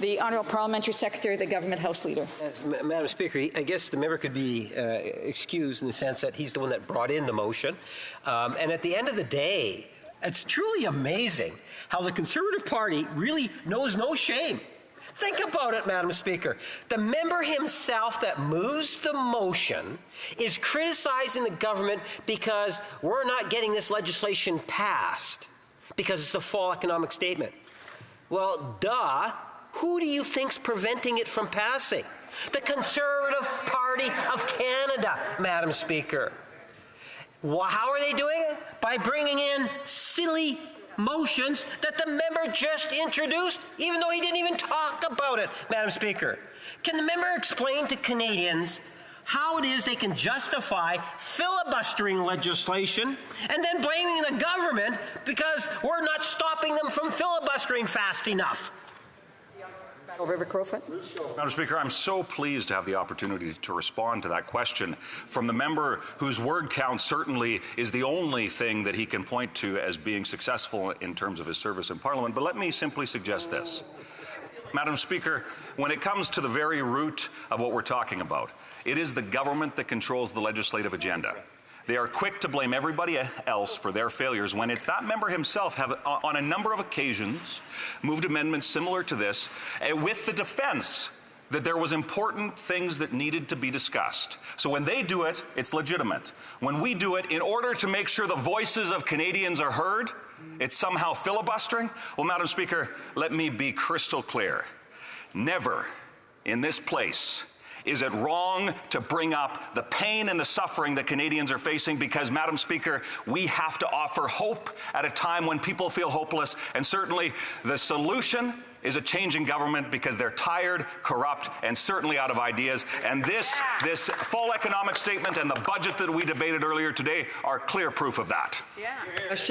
The Honourable Parliamentary Secretary, the Government House Leader. Madam Speaker, I guess the member could be excused in the sense that he's the one that brought in the motion. And at the end of the day, it's truly amazing how the Conservative Party really knows no shame. Think about it, Madam Speaker. The member himself that moves the motion is criticizing the government because we're not getting this legislation passed because it's a false economic statement. Well, duh. Who do you think's preventing it from passing? The Conservative Party of Canada, Madam Speaker. How are they doing it? By bringing in silly motions that the member just introduced, even though he didn't even talk about it, Madam Speaker. Can the member explain to Canadians how it is they can justify filibustering legislation and then blaming the government because we're not stopping them from filibustering fast enough? River Crowfoot. Madam Speaker, I'm so pleased to have the opportunity to respond to that question from the member whose word count certainly is the only thing that he can point to as being successful in terms of his service in Parliament. But let me simply suggest this. Madam Speaker, when it comes to the very root of what we're talking about, it is the government that controls the legislative agenda. They are quick to blame everybody else for their failures when it's that member himself have, on a number of occasions, moved amendments similar to this with the defense that there was important things that needed to be discussed. So when they do it, it's legitimate. When we do it in order to make sure the voices of Canadians are heard, it's somehow filibustering. Well, Madam Speaker, let me be crystal clear. Never in this place is it wrong to bring up the pain and the suffering that Canadians are facing because, Madam Speaker, we have to offer hope at a time when people feel hopeless, and certainly the solution is a change in government because they're tired, corrupt, and certainly out of ideas. And this full economic statement and the budget that we debated earlier today are clear proof of that. Yeah.